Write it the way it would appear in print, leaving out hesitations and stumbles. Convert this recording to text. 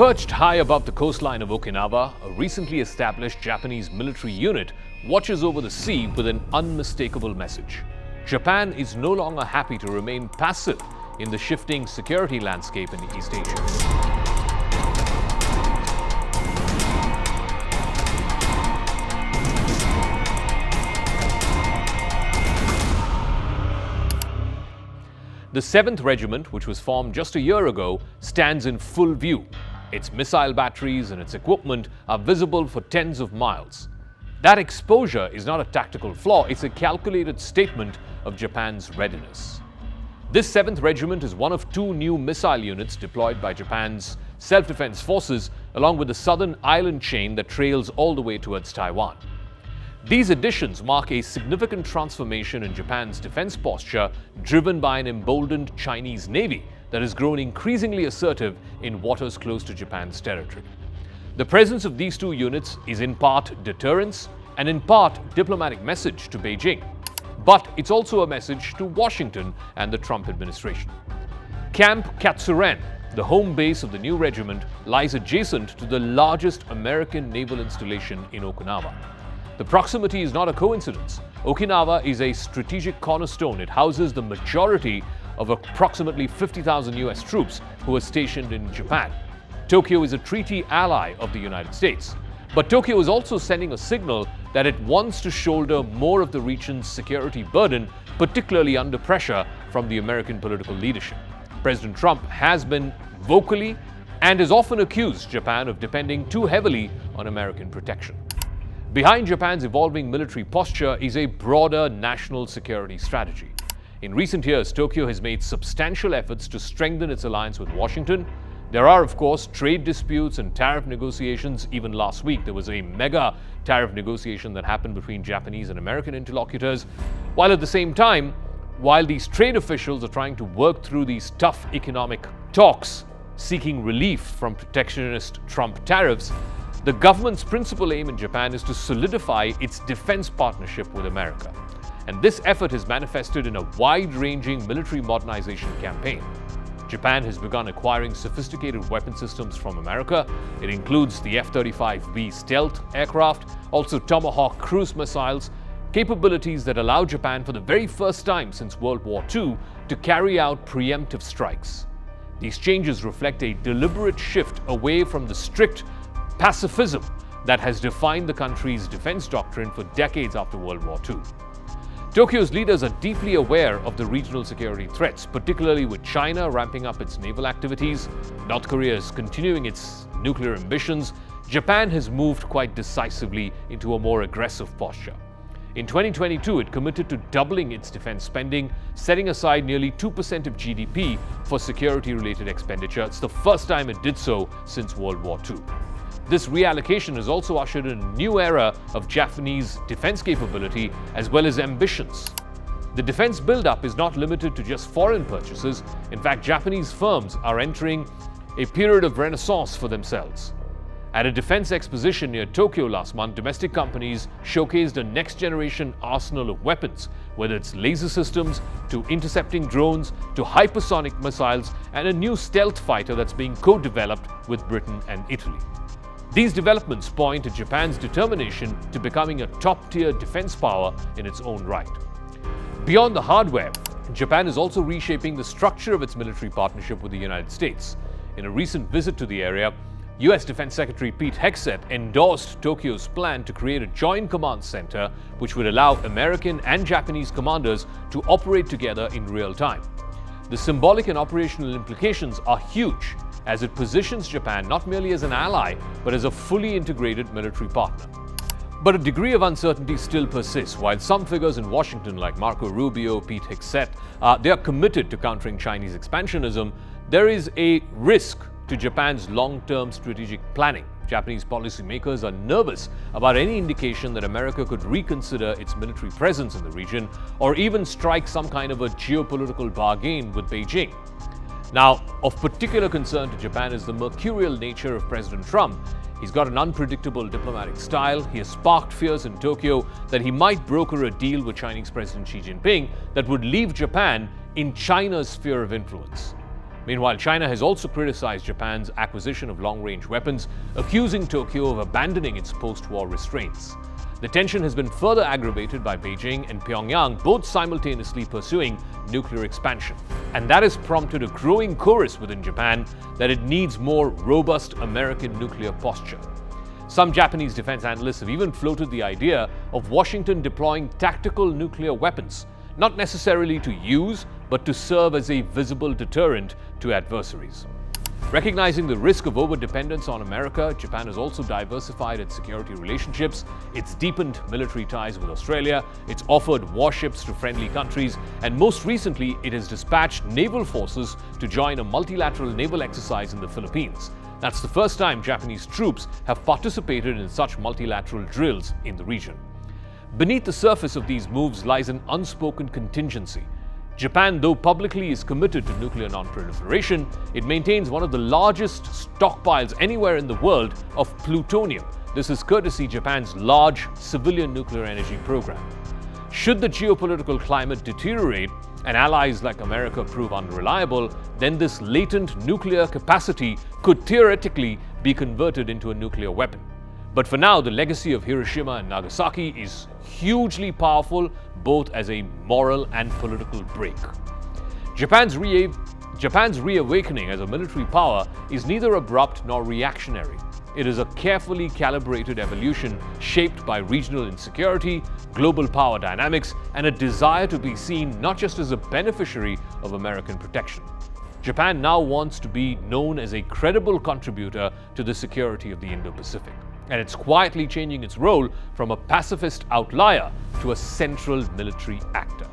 Perched high above the coastline of Okinawa, a recently established Japanese military unit watches over the sea with an unmistakable message. Japan is no longer happy to remain passive in the shifting security landscape in East Asia. The 7th Regiment, which was formed just a year ago, stands in full view. Its missile batteries and its equipment are visible for tens of miles. That exposure is not a tactical flaw, it's a calculated statement of Japan's readiness. This 7th Regiment is one of 2 new missile units deployed by Japan's self-defense forces along with the southern island chain that trails all the way towards Taiwan. These additions mark a significant transformation in Japan's defense posture, driven by an emboldened Chinese Navy that has grown increasingly assertive in waters close to Japan's territory. The presence of these 2 units is in part deterrence and in part diplomatic message to Beijing. But it's also a message to Washington and the Trump administration. Camp Katsuren, the home base of the new regiment, lies adjacent to the largest American naval installation in Okinawa. The proximity is not a coincidence. Okinawa is a strategic cornerstone. It houses the majority of approximately 50,000 US troops who are stationed in Japan. Tokyo is a treaty ally of the United States. But Tokyo is also sending a signal that it wants to shoulder more of the region's security burden, particularly under pressure from the American political leadership. President Trump has been vocally and has often accused Japan of depending too heavily on American protection. Behind Japan's evolving military posture is a broader national security strategy. In recent years, Tokyo has made substantial efforts to strengthen its alliance with Washington. There are, of course, trade disputes and tariff negotiations. Even last week, there was a mega tariff negotiation that happened between Japanese and American interlocutors. While at the same time, while these trade officials are trying to work through these tough economic talks, seeking relief from protectionist Trump tariffs, the government's principal aim in Japan is to solidify its defense partnership with America. And this effort has manifested in a wide-ranging military modernization campaign. Japan has begun acquiring sophisticated weapon systems from America. It includes the F-35B stealth aircraft, also Tomahawk cruise missiles, capabilities that allow Japan for the very first time since World War II to carry out preemptive strikes. These changes reflect a deliberate shift away from the strict pacifism that has defined the country's defense doctrine for decades after World War II. Tokyo's leaders are deeply aware of the regional security threats, particularly with China ramping up its naval activities, North Korea is continuing its nuclear ambitions. Japan has moved quite decisively into a more aggressive posture. In 2022, it committed to doubling its defense spending, setting aside nearly 2% of GDP for security-related expenditure. It's the first time it did so since World War II. This reallocation has also ushered in a new era of Japanese defense capability as well as ambitions. The defense buildup is not limited to just foreign purchases. In fact, Japanese firms are entering a period of renaissance for themselves. At a defense exposition near Tokyo last month, domestic companies showcased a next-generation arsenal of weapons, whether it's laser systems, to intercepting drones, to hypersonic missiles, and a new stealth fighter that's being co-developed with Britain and Italy. These developments point to Japan's determination to becoming a top-tier defense power in its own right. Beyond the hardware, Japan is also reshaping the structure of its military partnership with the United States. In a recent visit to the area, US Defense Secretary Pete Hegseth endorsed Tokyo's plan to create a joint command center which would allow American and Japanese commanders to operate together in real time. The symbolic and operational implications are huge, as it positions Japan not merely as an ally, but as a fully integrated military partner. But a degree of uncertainty still persists. While some figures in Washington, like Marco Rubio, Pete Hegseth, they are committed to countering Chinese expansionism, there is a risk to Japan's long-term strategic planning. Japanese policymakers are nervous about any indication that America could reconsider its military presence in the region or even strike some kind of a geopolitical bargain with Beijing. Now, of particular concern to Japan is the mercurial nature of President Trump. He's got an unpredictable diplomatic style. He has sparked fears in Tokyo that he might broker a deal with Chinese President Xi Jinping that would leave Japan in China's sphere of influence. Meanwhile, China has also criticized Japan's acquisition of long-range weapons, accusing Tokyo of abandoning its post-war restraints. The tension has been further aggravated by Beijing and Pyongyang both simultaneously pursuing nuclear expansion. And that has prompted a growing chorus within Japan that it needs more robust American nuclear posture. Some Japanese defense analysts have even floated the idea of Washington deploying tactical nuclear weapons, not necessarily to use, but to serve as a visible deterrent to adversaries. Recognizing the risk of overdependence on America, Japan has also diversified its security relationships. It's deepened military ties with Australia, it's offered warships to friendly countries, and most recently, it has dispatched naval forces to join a multilateral naval exercise in the Philippines. That's the first time Japanese troops have participated in such multilateral drills in the region. Beneath the surface of these moves lies an unspoken contingency. Japan, though publicly is committed to nuclear non-proliferation, it maintains one of the largest stockpiles anywhere in the world of plutonium. This is courtesy Japan's large civilian nuclear energy program. Should the geopolitical climate deteriorate and allies like America prove unreliable, then this latent nuclear capacity could theoretically be converted into a nuclear weapon. But for now, the legacy of Hiroshima and Nagasaki is hugely powerful, both as a moral and political break. Japan's reawakening as a military power is neither abrupt nor reactionary. It is a carefully calibrated evolution shaped by regional insecurity, global power dynamics, and a desire to be seen not just as a beneficiary of American protection. Japan now wants to be known as a credible contributor to the security of the Indo-Pacific. And it's quietly changing its role from a pacifist outlier to a central military actor.